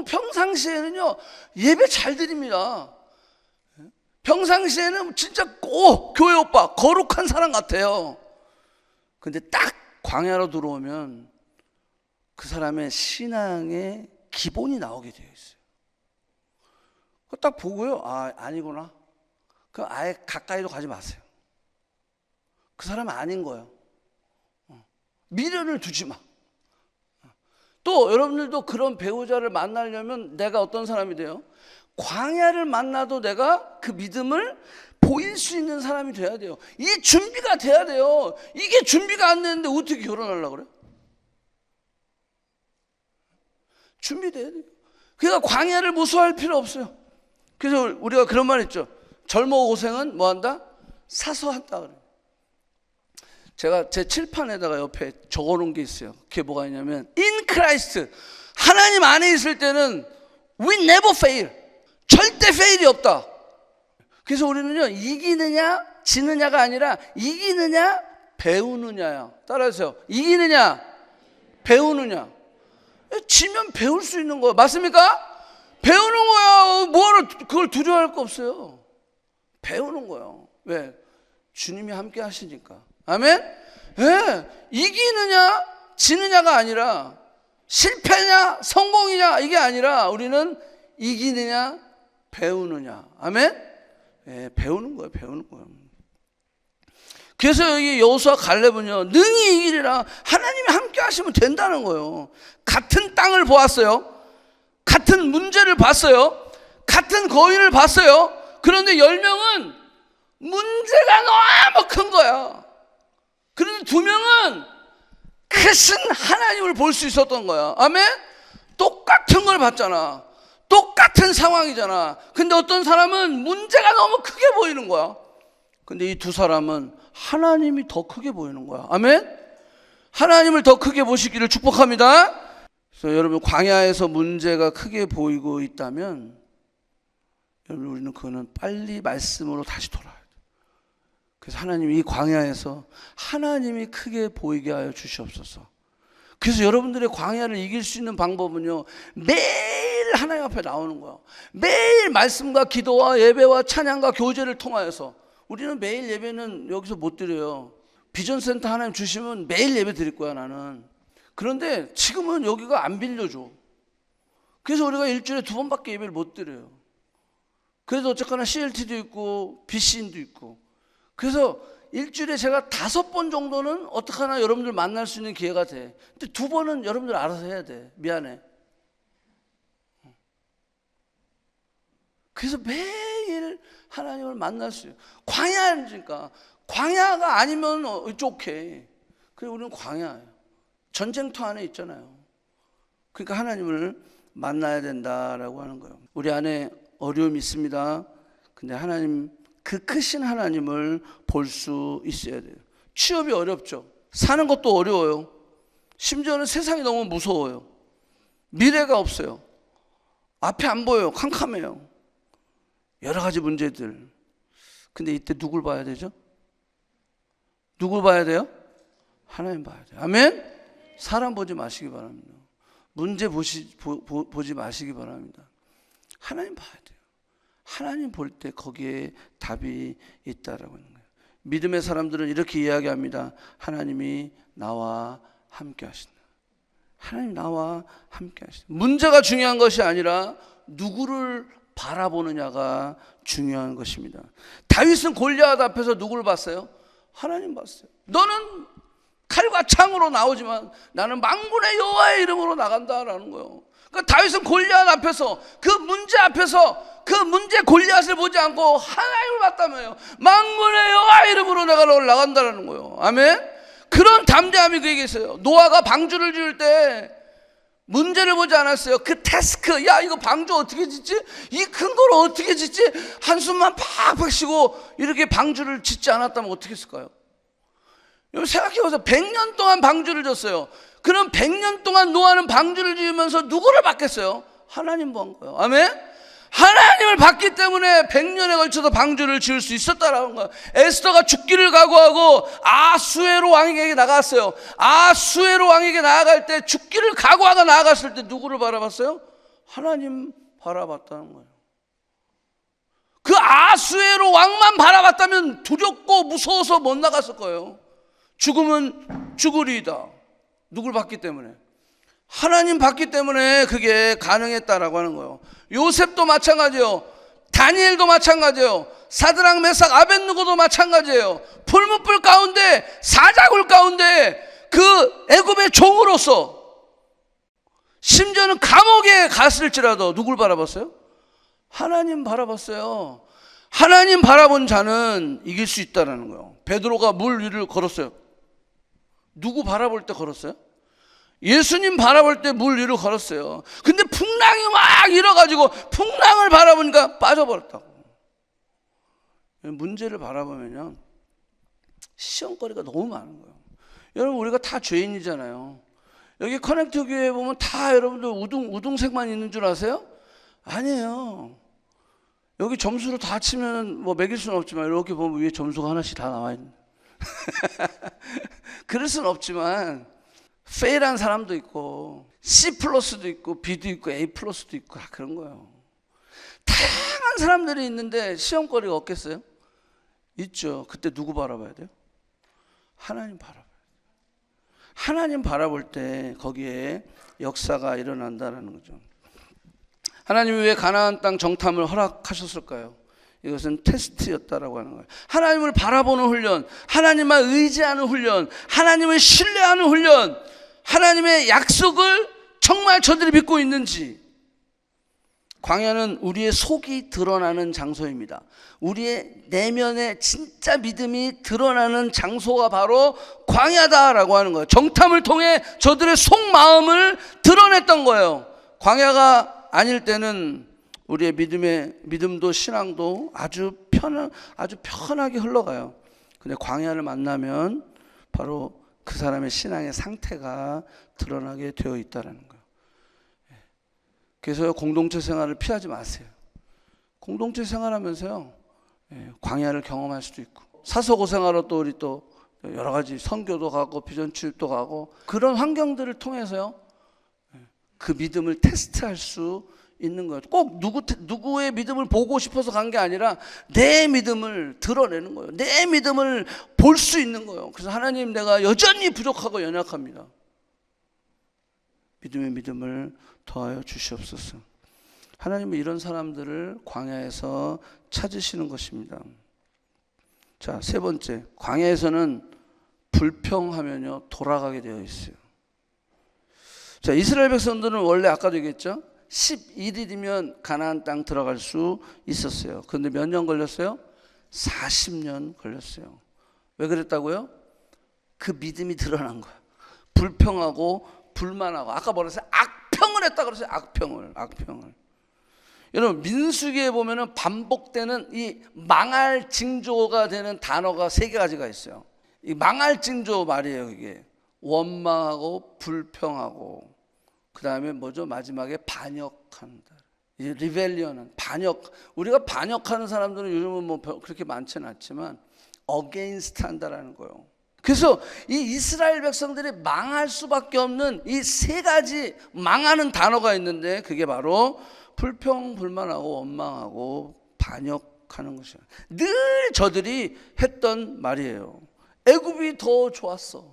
평상시에는요 예배 잘 드립니다. 평상시에는 진짜 교회 오빠 거룩한 사람 같아요. 근데 딱 광야로 들어오면 그 사람의 신앙의 기본이 나오게 되어 있어요. 딱 보고요, 아니구나. 그럼 아예 가까이도 가지 마세요. 그 사람은 아닌 거예요. 미련을 두지 마. 또 여러분들도 그런 배우자를 만나려면 내가 어떤 사람이 돼요? 광야를 만나도 내가 그 믿음을 보일 수 있는 사람이 돼야 돼요. 이 준비가 돼야 돼요. 이게 준비가 안 되는데 어떻게 결혼하려고 그래? 준비돼야 돼요. 그러니까 광야를 무서워할 필요 없어요. 그래서 우리가 그런 말 했죠. 젊어 고생은 뭐한다? 사서한다 그래요. 제가 제 칠판에다가 옆에 적어놓은 게 있어요. 그게 뭐가 있냐면 In Christ, 하나님 안에 있을 때는 We never fail, 절대 fail이 없다. 그래서 우리는요 이기느냐 지느냐가 아니라 이기느냐 배우느냐야. 따라하세요. 이기느냐 배우느냐. 지면 배울 수 있는 거야. 맞습니까? 배우는 거야. 뭐하러 그걸 두려워할 거 없어요. 배우는 거예요. 왜? 주님이 함께 하시니까. 아멘? 예. 이기느냐 지느냐가 아니라, 실패냐 성공이냐 이게 아니라 우리는 이기느냐 배우느냐. 아멘? 예, 배우는 거예요. 배우는 거예요. 그래서 여기 여호수아 갈렙은요 능히 이기리라. 하나님이 함께 하시면 된다는 거예요. 같은 땅을 보았어요. 같은 문제를 봤어요. 같은 거인을 봤어요. 그런데 10명은 문제가 너무 큰 거야. 그런데 2명은 크신 하나님을 볼 수 있었던 거야. 아멘? 똑같은 걸 봤잖아. 똑같은 상황이잖아. 근데 어떤 사람은 문제가 너무 크게 보이는 거야. 근데 이 2 사람은 하나님이 더 크게 보이는 거야. 아멘? 하나님을 더 크게 보시기를 축복합니다. 그래서 여러분, 광야에서 문제가 크게 보이고 있다면 여러분, 우리는 그거는 빨리 말씀으로 다시 돌아야 돼요. 그래서 하나님이 이 광야에서 하나님이 크게 보이게 하여 주시옵소서. 그래서 여러분들의 광야를 이길 수 있는 방법은요, 매일 하나님 앞에 나오는 거예요. 매일 말씀과 기도와 예배와 찬양과 교제를 통하여서. 우리는 매일 예배는 여기서 못 드려요. 비전센터 하나님 주시면 매일 예배 드릴 거야, 나는. 그런데 지금은 여기가 안 빌려줘. 그래서 우리가 일주일에 2번밖에 예배를 못 드려요. 그래도 어쨌거나 CLT도 있고 BC인도 있고. 그래서 일주일에 제가 5번 정도는 어떡하나 여러분들 만날 수 있는 기회가 돼. 근데 2번은 여러분들 알아서 해야 돼. 미안해. 그래서 매일 하나님을 만날 수 있어요. 광야니까. 광야가 아니면 it's okay. 그래서 우리는 광야예요. 전쟁터 안에 있잖아요. 그러니까 하나님을 만나야 된다라고 하는 거예요. 우리 안에 어려움이 있습니다. 근데 하나님, 그 크신 하나님을 볼 수 있어야 돼요. 취업이 어렵죠. 사는 것도 어려워요. 심지어는 세상이 너무 무서워요. 미래가 없어요. 앞에 안 보여요. 캄캄해요. 여러 가지 문제들. 근데 이때 누굴 봐야 되죠? 누굴 봐야 돼요? 하나님 봐야 돼요. 아멘? 사람 보지 마시기 바랍니다. 문제 보지 마시기 바랍니다. 하나님 봐야 돼요. 하나님 볼 때 거기에 답이 있다라고 하는 거예요. 믿음의 사람들은 이렇게 이야기합니다. 하나님이 나와 함께 하신다. 하나님 나와 함께 하신다. 문제가 중요한 것이 아니라 누구를 바라보느냐가 중요한 것입니다. 다윗은 골리앗 앞에서 누구를 봤어요? 하나님 봤어요. 너는 칼과 창으로 나오지만 나는 만군의 여호와의 이름으로 나간다라는 거예요. 그러니까 다윗은 골리앗 앞에서, 그 문제 앞에서, 그 문제 골리앗을 보지 않고 하나님을 봤다며요. 만군의 여호와의 이름으로 내가 너를 나간다라는 거예요. 아멘? 그런 담대함이 그에게 있어요. 노아가 방주를 지을 때 문제를 보지 않았어요. 그 태스크, 야 이거 방주 어떻게 짓지? 이 큰 걸 어떻게 짓지? 한숨만 팍팍 쉬고 이렇게 방주를 짓지 않았다면 어떻게 했을까요? 여러분 생각해보세요. 100년 동안 방주를 졌어요. 그럼 100년 동안 노아는 방주를 지으면서 누구를 봤겠어요? 하나님 본 거예요. 아멘? 하나님을 봤기 때문에 100년에 걸쳐서 방주를 지을 수 있었다라는 거예요. 에스더가 죽기를 각오하고 아수에로 왕에게 나갔어요. 아수에로 왕에게 나아갈 때, 죽기를 각오하고 나아갔을 때 누구를 바라봤어요? 하나님 바라봤다는 거예요. 그 아수에로 왕만 바라봤다면 두렵고 무서워서 못 나갔을 거예요. 죽음은 죽으리이다. 누굴 봤기 때문에? 하나님 봤기 때문에 그게 가능했다라고 하는 거예요. 요셉도 마찬가지예요. 다니엘도 마찬가지예요. 사드락 메삭 아벳느고도 마찬가지예요. 풀무불 가운데, 사자굴 가운데 그 애굽의 종으로서, 심지어는 감옥에 갔을지라도 누굴 바라봤어요? 하나님 바라봤어요. 하나님 바라본 자는 이길 수 있다는 거예요. 베드로가 물 위를 걸었어요. 누구 바라볼 때 걸었어요? 예수님 바라볼 때 물 위로 걸었어요. 근데 풍랑이 막 일어가지고 풍랑을 바라보니까 빠져버렸다고. 문제를 바라보면요, 시험거리가 너무 많은 거예요. 여러분, 우리가 다 죄인이잖아요. 여기 커넥트 교회에 보면 다 여러분들 우등생만 있는 줄 아세요? 아니에요. 여기 점수를 다 치면 뭐 매길 수는 없지만 이렇게 보면 위에 점수가 하나씩 다 나와 있는. 그럴 수는 없지만 페일한 사람도 있고 C 플러스도 있고 B도 있고 A 플러스도 있고 그런 거예요. 다양한 사람들이 있는데 시험거리가 없겠어요? 있죠. 그때 누구 바라봐야 돼요? 하나님 바라봐야 돼요. 하나님 바라볼 때 거기에 역사가 일어난다는 거죠. 하나님이 왜 가나안 땅 정탐을 허락하셨을까요? 이것은 테스트였다라고 하는 거예요. 하나님을 바라보는 훈련, 하나님만 의지하는 훈련, 하나님을 신뢰하는 훈련, 하나님의 약속을 정말 저들이 믿고 있는지. 광야는 우리의 속이 드러나는 장소입니다. 우리의 내면의 진짜 믿음이 드러나는 장소가 바로 광야다라고 하는 거예요. 정탐을 통해 저들의 속마음을 드러냈던 거예요. 광야가 아닐 때는 우리의 믿음도 신앙도 아주 편하게 흘러가요. 근데 광야를 만나면 바로 그 사람의 신앙의 상태가 드러나게 되어 있다는 거예요. 그래서 공동체 생활을 피하지 마세요. 공동체 생활하면서요, 광야를 경험할 수도 있고, 사서 고생하러 또 우리 또 여러 가지 선교도 가고 비전 출입도 가고, 그런 환경들을 통해서요 그 믿음을 테스트할 수 있는 거예요. 꼭 누구의 믿음을 보고 싶어서 간 게 아니라 내 믿음을 드러내는 거예요. 내 믿음을 볼 수 있는 거예요. 그래서 하나님, 내가 여전히 부족하고 연약합니다. 믿음의 믿음을 더하여 주시옵소서. 하나님은 이런 사람들을 광야에서 찾으시는 것입니다. 자, 세 번째, 광야에서는 불평하면요 돌아가게 되어 있어요. 자, 이스라엘 백성들은 원래 아까도 얘기했죠, 11일이면 가나안 땅 들어갈 수 있었어요. 그런데 몇 년 걸렸어요? 40년 걸렸어요. 왜 그랬다고요? 그 믿음이 드러난 거야. 불평하고 불만하고, 아까 뭐라 했어요? 악평을 했다 그랬어요. 악평을. 여러분, 민수기에 보면은 반복되는 이 망할 징조가 되는 단어가 3가지가 있어요. 이 망할 징조 말이에요. 이게 원망하고 불평하고, 그 다음에 뭐죠? 마지막에 반역한다. 이 리벨리언은 반역. 우리가 반역하는 사람들은 요즘은 뭐 그렇게 많지는 않지만 어게인스트 한다라는 거예요. 그래서 이 이스라엘 백성들이 망할 수밖에 없는 이 3가지 망하는 단어가 있는데, 그게 바로 불평, 불만하고 원망하고 반역하는 것이에요. 늘 저들이 했던 말이에요. 애굽이 더 좋았어.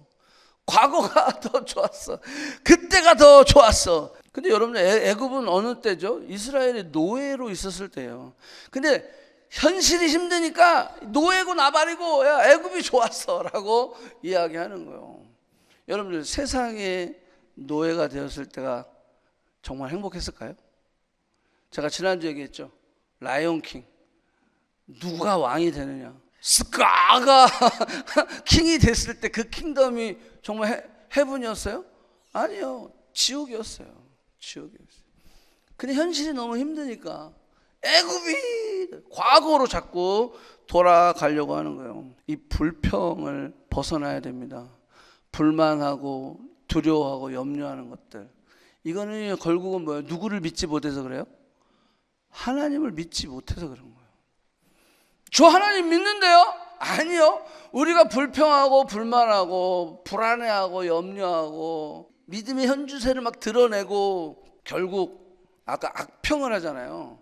과거가 더 좋았어. 그때가 더 좋았어. 근데 여러분, 애굽은 어느 때죠? 이스라엘이 노예로 있었을 때예요. 근데 현실이 힘드니까 노예고 나발이고, 야, 애굽이 좋았어 라고 이야기하는 거예요. 여러분들, 세상에 노예가 되었을 때가 정말 행복했을까요? 제가 지난주 얘기했죠. 라이온킹, 누가 왕이 되느냐, 스카가 킹이 됐을 때 그 킹덤이 정말 헤븐이었어요? 아니요, 지옥이었어요. 근데 현실이 너무 힘드니까 애굽이 과거로 자꾸 돌아가려고 하는 거예요. 이 불평을 벗어나야 됩니다. 불만하고 두려워하고 염려하는 것들, 이거는 결국은 뭐예요? 누구를 믿지 못해서 그래요? 하나님을 믿지 못해서 그런 거예요. 저 하나님 믿는데요? 아니요. 우리가 불평하고 불만하고 불안해하고 염려하고 믿음의 현주세를 막 드러내고 결국 아까 악평을 하잖아요.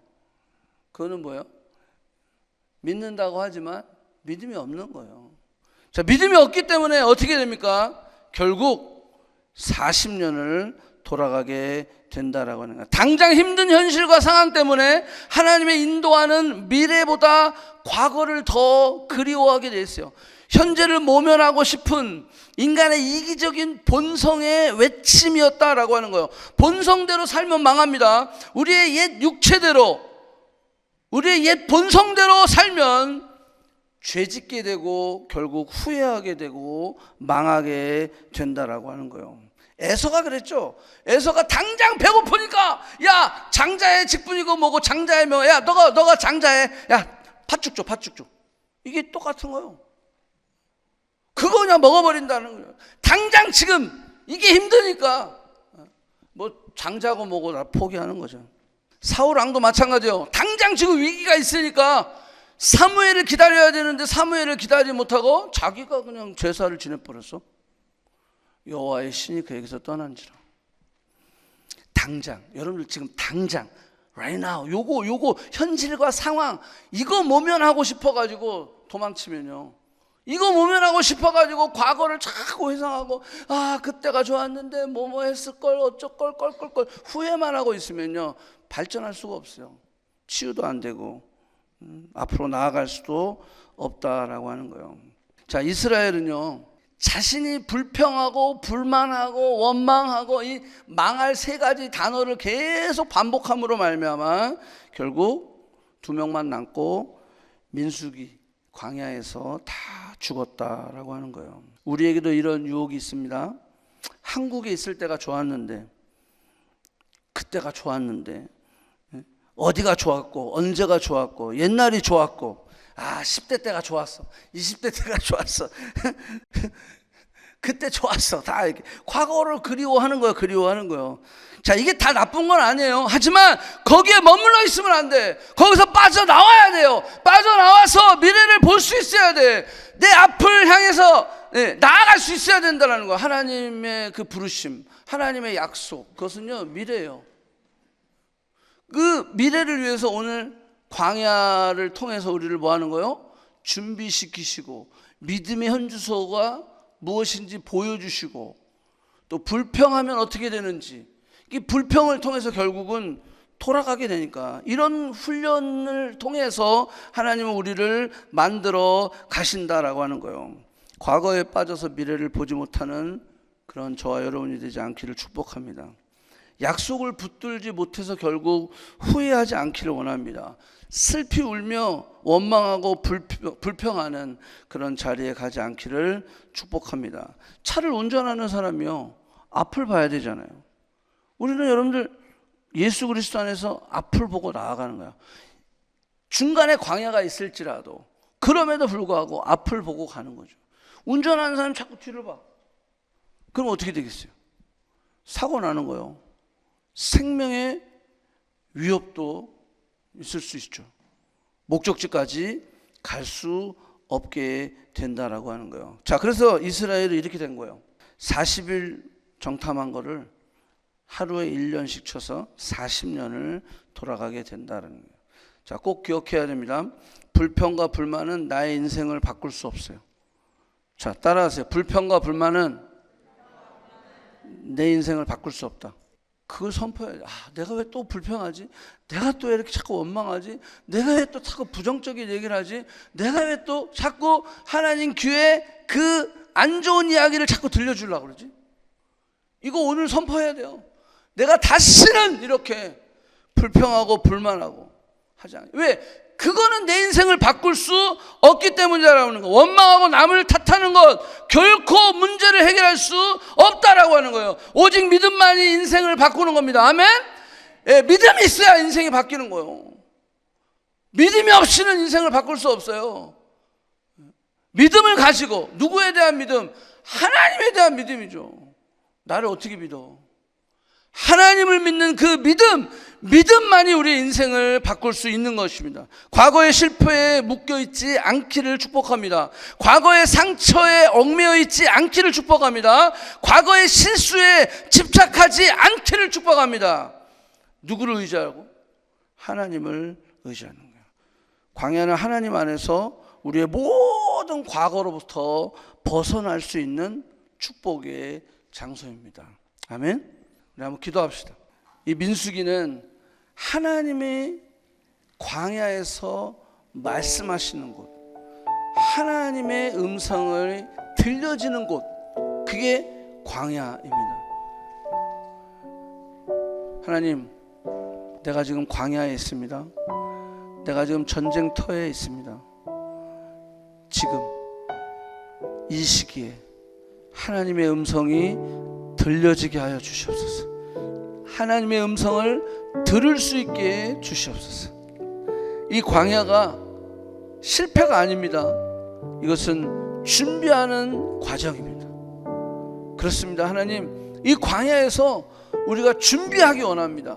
그거는 뭐예요? 믿는다고 하지만 믿음이 없는 거예요. 자, 믿음이 없기 때문에 어떻게 됩니까? 결국 40년을 돌아가게 된다라고 하는 거예요. 당장 힘든 현실과 상황 때문에 하나님의 인도하는 미래보다 과거를 더 그리워하게 됐어요. 현재를 모면하고 싶은 인간의 이기적인 본성의 외침이었다라고 하는 거예요. 본성대로 살면 망합니다. 우리의 옛 육체대로, 우리의 옛 본성대로 살면 죄짓게 되고 결국 후회하게 되고 망하게 된다라고 하는 거예요. 에서가 그랬죠. 에서가 당장 배고프니까, 야, 장자의 직분이고 뭐고 장자의 명, 야, 너가 장자의, 야, 팥죽 줘. 이게 똑같은 거예요. 그거 그냥 먹어버린다는 거예요. 당장 지금 이게 힘드니까 뭐 장자고 뭐고 다 포기하는 거죠. 사울 왕도 마찬가지예요. 당장 지금 위기가 있으니까 사무엘을 기다려야 되는데 사무엘을 기다리지 못하고 자기가 그냥 제사를 지내버렸어. 여호와의 신이 그에게서 떠난지라. 당장, 여러분들 지금 당장 right now 요거 현실과 상황, 이거 모면하고 싶어가지고 도망치면요, 이거 모면하고 싶어가지고 과거를 자꾸 회상하고, 아, 그때가 좋았는데 뭐뭐 했을걸 어쩔걸 껄껄껄 후회만 하고 있으면요 발전할 수가 없어요. 치유도 안 되고 앞으로 나아갈 수도 없다라고 하는 거예요. 자, 이스라엘은요 자신이 불평하고 불만하고 원망하고 이 망할 3가지 단어를 계속 반복함으로 말미암아 결국 2명만 남고 민수기 광야에서 다 죽었다라고 하는 거예요. 우리에게도 이런 유혹이 있습니다. 한국에 있을 때가 좋았는데, 그때가 좋았는데, 어디가 좋았고 언제가 좋았고 옛날이 좋았고, 10대 때가 좋았어, 20대 때가 좋았어 그때 좋았어. 다 이렇게 과거를 그리워하는 거예요. 자, 이게 다 나쁜 건 아니에요. 하지만 거기에 머물러 있으면 안 돼. 거기서 빠져나와야 돼요. 빠져나와서 미래를 볼 수 있어야 돼. 내 앞을 향해서 나아갈 수 있어야 된다는 거예요. 하나님의 그 부르심, 하나님의 약속, 그것은요 미래예요. 그 미래를 위해서 오늘 광야를 통해서 우리를 뭐 하는 거예요? 준비시키시고 믿음의 현주소가 무엇인지 보여주시고, 또 불평하면 어떻게 되는지, 이 불평을 통해서 결국은 돌아가게 되니까, 이런 훈련을 통해서 하나님은 우리를 만들어 가신다라고 하는 거예요. 과거에 빠져서 미래를 보지 못하는 그런 저와 여러분이 되지 않기를 축복합니다. 약속을 붙들지 못해서 결국 후회하지 않기를 원합니다. 슬피 울며 원망하고 불평하는 그런 자리에 가지 않기를 축복합니다. 차를 운전하는 사람이요, 앞을 봐야 되잖아요. 우리는 여러분들 예수 그리스도 안에서 앞을 보고 나아가는 거야. 중간에 광야가 있을지라도 그럼에도 불구하고 앞을 보고 가는 거죠. 운전하는 사람 자꾸 뒤를 봐. 그럼 어떻게 되겠어요? 사고 나는 거예요. 생명의 위협도 있을 수 있죠. 목적지까지 갈 수 없게 된다라고 하는 거예요. 자, 그래서 이스라엘이 이렇게 된 거예요. 40일 정탐한 거를 하루에 1년씩 쳐서 40년을 돌아가게 된다는 거예요. 자, 꼭 기억해야 됩니다. 불평과 불만은 나의 인생을 바꿀 수 없어요. 자, 따라하세요. 불평과 불만은 내 인생을 바꿀 수 없다. 그걸 선포해야 돼. 내가 왜 또 불평하지? 내가 또 왜 이렇게 자꾸 원망하지? 내가 왜 또 자꾸 부정적인 얘기를 하지? 내가 왜 또 자꾸 하나님 귀에 그 안 좋은 이야기를 자꾸 들려주려고 그러지? 이거 오늘 선포해야 돼요. 내가 다시는 이렇게 불평하고 불만하고 하지 않아요. 왜? 그거는 내 인생을 바꿀 수 없기 때문이라는 거. 원망하고 남을 탓하는 것 결코 문제를 해결할 수 없다라고 하는 거예요. 오직 믿음만이 인생을 바꾸는 겁니다. 아멘? 믿음이 있어야 인생이 바뀌는 거예요. 믿음이 없이는 인생을 바꿀 수 없어요. 믿음을 가지고, 누구에 대한 믿음? 하나님에 대한 믿음이죠. 나를 어떻게 믿어? 하나님을 믿는 그 믿음만이 우리의 인생을 바꿀 수 있는 것입니다. 과거의 실패에 묶여있지 않기를 축복합니다. 과거의 상처에 얽매여 있지 않기를 축복합니다. 과거의 실수에 집착하지 않기를 축복합니다. 누구를 의지하고? 하나님을 의지하는 거예요. 광야는 하나님 안에서 우리의 모든 과거로부터 벗어날 수 있는 축복의 장소입니다. 아멘. 우리 한번 기도합시다. 이 민수기는 하나님의 광야에서 말씀하시는 곳, 하나님의 음성을 들려지는 곳, 그게 광야입니다. 하나님, 내가 지금 광야에 있습니다. 내가 지금 전쟁터에 있습니다. 지금 이 시기에 하나님의 음성이 들려지게 하여 주시옵소서. 하나님의 음성을 들을 수 있게 주시옵소서. 이 광야가 실패가 아닙니다. 이것은 준비하는 과정입니다. 그렇습니다. 하나님, 이 광야에서 우리가 준비하기 원합니다.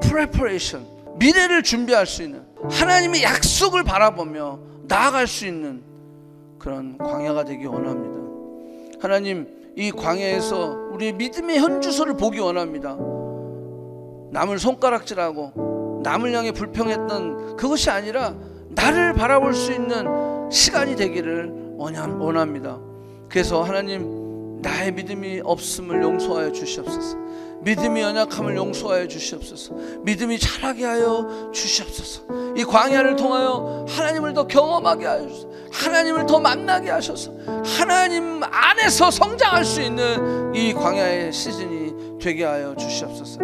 Preparation, 미래를 준비할 수 있는, 하나님의 약속을 바라보며 나아갈 수 있는 그런 광야가 되기 원합니다. 하나님, 이 광야에서 우리의 믿음의 현주소를 보기 원합니다. 남을 손가락질하고 남을 향해 불평했던 그것이 아니라 나를 바라볼 수 있는 시간이 되기를 원합니다. 그래서 하나님, 나의 믿음이 없음을 용서하여 주시옵소서. 믿음이 연약함을 용서하여 주시옵소서. 믿음이 자라게 하여 주시옵소서. 이 광야를 통하여 하나님을 더 경험하게 하여 주소서. 하나님을 더 만나게 하셔서 하나님 안에서 성장할 수 있는 이 광야의 시즌이 되게 하여 주시옵소서.